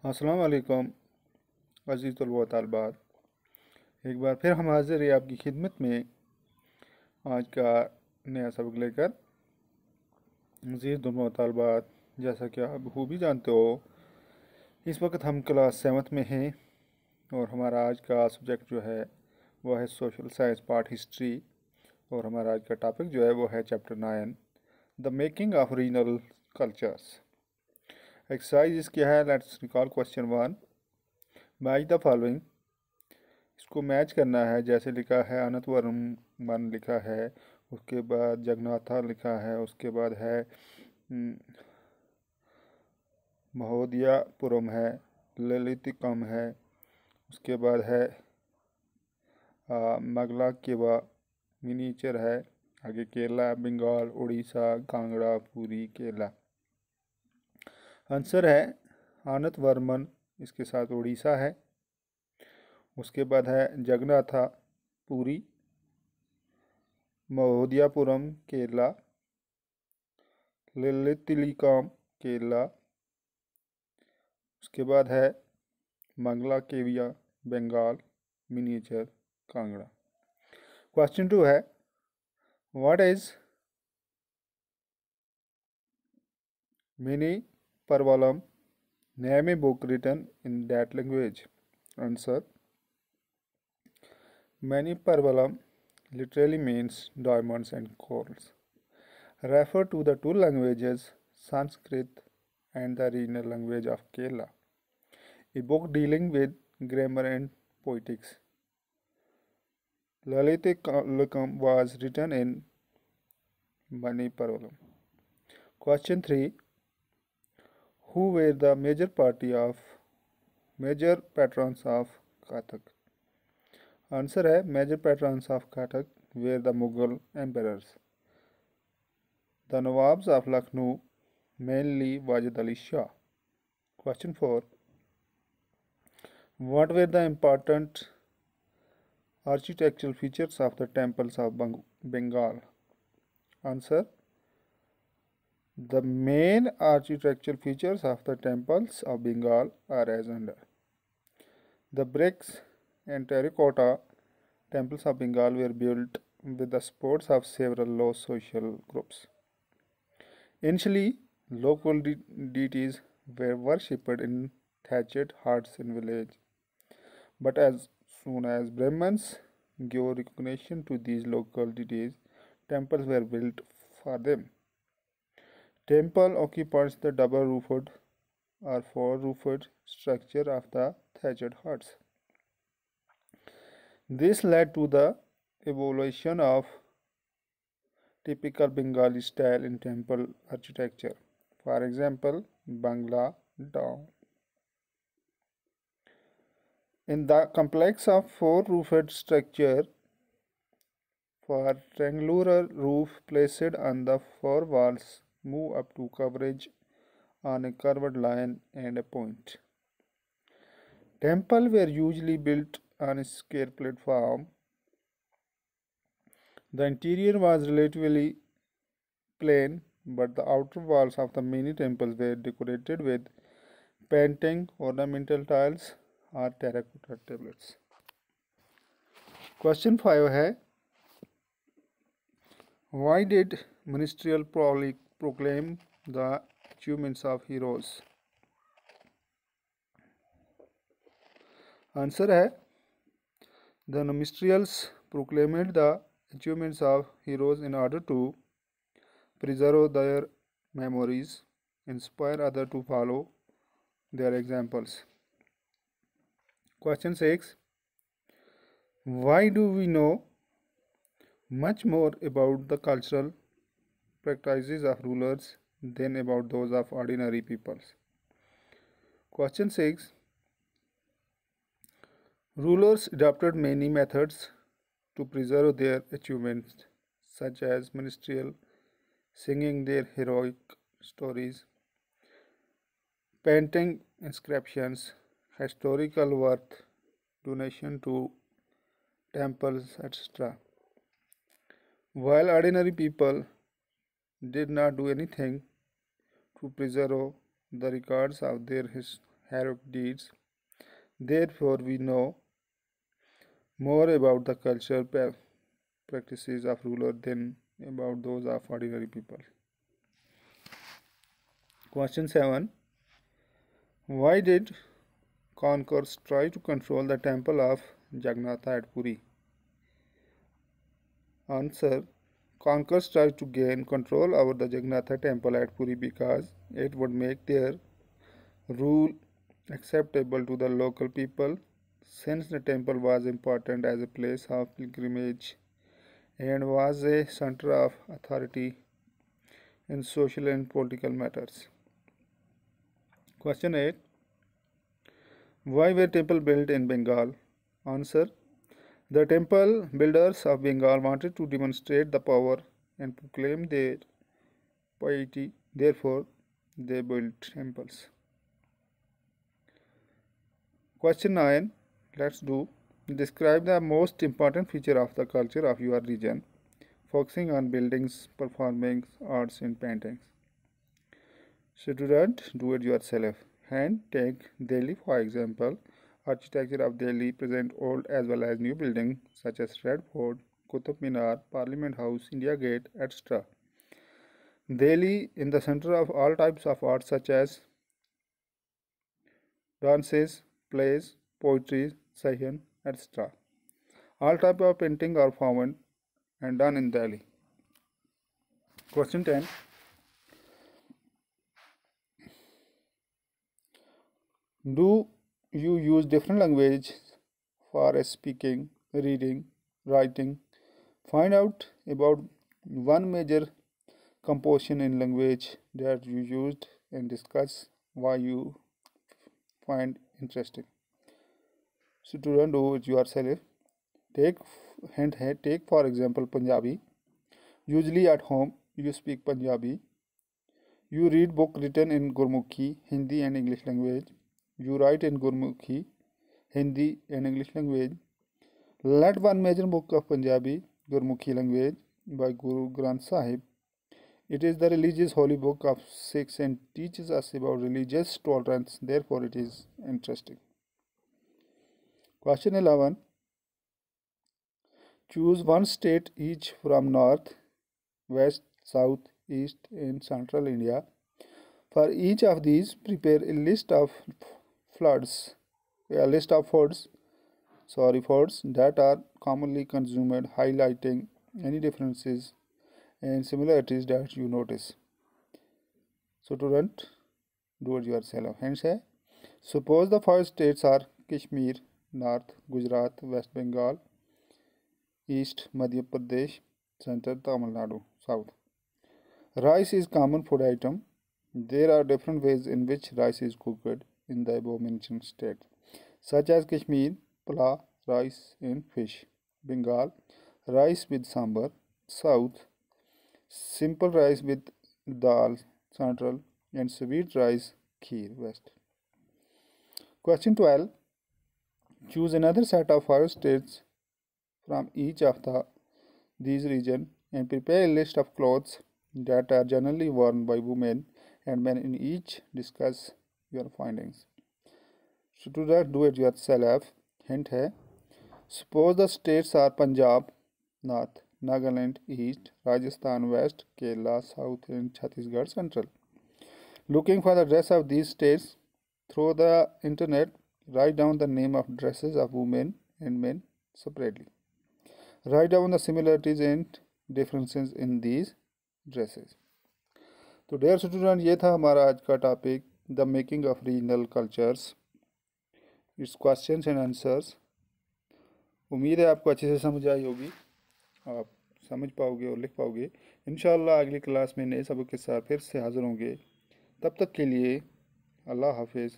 अस्सलाम वालेकुम अज़ीज़ तलबा व तालिबात। एक बार फिर हम हाजिर हैं आपकी खिदमत में आज का नया सबक लेकर। अज़ीज़ तलबा व तालिबात, जैसा कि आप खूबी जानते हो, इस वक्त हम क्लास 7 में हैं और हमारा आज का सब्जेक्ट जो है वह है सोशल साइंस पार्ट हिस्ट्री। और हमारा आज का टॉपिक जो है वो है chapter 9, the making of regional cultures. Exercise इसकी है, let's recall question 1, match the following. इसको मैच करना है, जैसे लिखा है अनंतवर्मन लिखा है, उसके बाद जगन्नाथा लिखा है, उसके बाद है महोदयापुरम है, ललितकम है, उसके बाद है मगला केवा मिनीचर है, आगे केरला, बंगाल, उड़ीसा, कांगड़ा, पुरी, केरला। आंसर है आनंतवर्मन, इसके साथ उड़ीसा है। उसके बाद है जगन्नाथा पुरी, महोदयापुरम केरला, ललितलिकम केरला। उसके बाद है मंगला केविया बंगाल, मिनिएचर कांगड़ा। क्वेश्चन 2 है, what is Manipravalam, name a book written in that language. Answer, many parvalam literally means diamonds and corals, refer to the two languages Sanskrit and the regional language of Kerala. A book dealing with grammar and poetics. Lalitikam was written in Maniparvalam. Question 3. Who were the major patrons of Kathak? Answer है, major patrons of Kathak were the Mughal emperors. The Nawabs of Lucknow, mainly Wajid Ali Shah. Question 4. What were the important architectural features of the temples of Bengal? Answer, the main architectural features of the temples of Bengal are as under. The bricks and terracotta temples of Bengal were built with the support of several low social groups. Initially, local deities were worshipped in thatched huts in villages, but as soon as Brahmins gave recognition to these local deities, temples were built for them. Temple occupies the double-roofed or four-roofed structure of the thatched huts. This led to the evolution of typical Bengali style in temple architecture. For example, Bangla Dam. In the complex of four-roofed structure, for triangular roof placed on the four walls move up to coverage on a curved line and a point. Temples were usually built on a square platform. The interior was relatively plain, but the outer walls of the many temples were decorated with painting, ornamental tiles or terracotta tablets. Question 5 है, why did ministerial proclaim the achievements of heroes? Answer है, the ministerials proclaimed the achievements of heroes in order to preserve their memories, inspire others to follow their examples. Question 6. Why do we know much more about the cultural practices of rulers than about those of ordinary peoples? Question 6. Rulers adopted many methods to preserve their achievements, such as ministerial, singing their heroic stories, painting inscriptions, historical work, donation to temples, etc. While ordinary people did not do anything to preserve the records of their heroic deeds. Therefore, we know more about the cultural practices of rulers than about those of ordinary people. Question 7. Why did conquerors try to control the temple of Jagannath at Puri? Answer. Conquerors tried to gain control over the Jagannath temple at Puri because it would make their rule acceptable to the local people, since the temple was important as a place of pilgrimage and was a center of authority in social and political matters. Question 8. Why were temples built in Bengal? Answer. The temple builders of Bengal wanted to demonstrate the power and proclaim their piety. Therefore, they built temples. Question 9. Let's do. Describe the most important feature of the culture of your region, focusing on buildings, performing arts and paintings. Student, do it yourself. And take Delhi for example. Architecture of Delhi present old as well as new buildings such as Red Fort, Qutub Minar, Parliament House, India Gate, etc. Delhi in the center of all types of art such as dances, plays, poetry, sahin, etc. All types of painting are found and done in Delhi. Question 10. Do you use different languages for speaking, reading, writing? Find out about one major composition in language that you used and discuss why you find interesting. Student, do it yourself. Take for example Punjabi. Usually at home you speak Punjabi. You read book written in Gurmukhi, Hindi and English language. You write in Gurmukhi, Hindi and English language. Let one major book of Punjabi, Gurmukhi language by Guru Granth Sahib. It is the religious holy book of Sikhs and teaches us about religious tolerance. Therefore, it is interesting. Question 11. Choose one state each from north, west, south, east and central India. For each of these, prepare a list of foods that are commonly consumed, highlighting any differences and similarities that you notice. So, student, do it yourself. Hence, suppose the five states are Kashmir, North, Gujarat, West Bengal, East, Madhya Pradesh, Center, Tamil Nadu, South. Rice is common food item. There are different ways in which rice is cooked in the above mentioned states, such as Kashmir, pula, rice and fish. Bengal, rice with sambar. South, simple rice with dal. Central, and sweet rice, kheer. West. Question 12. Choose another set of 5 states from each of these regions and prepare a list of clothes that are generally worn by women and men in each. Discuss your findings. Student, do it yourself. Hint है. Suppose the states are Punjab, North, Nagaland, East, Rajasthan, West, Kerala, South and Chhattisgarh, Central. Looking for the dress of these states through the internet, write down the name of dresses of women and men separately. Write down the similarities and differences in these dresses. तो dear student, ये था हमारा आज का topic, the making of regional cultures, it's questions and answers. उम्मीद है आपको अच्छे से समझ आई होगी, आप समझ पाओगे और लिख पाओगे। इंशाअल्लाह अगली क्लास में नए सबक के साथ फिर से हाज़िर होंगे। तब तक के लिए अल्लाह हाफिज़।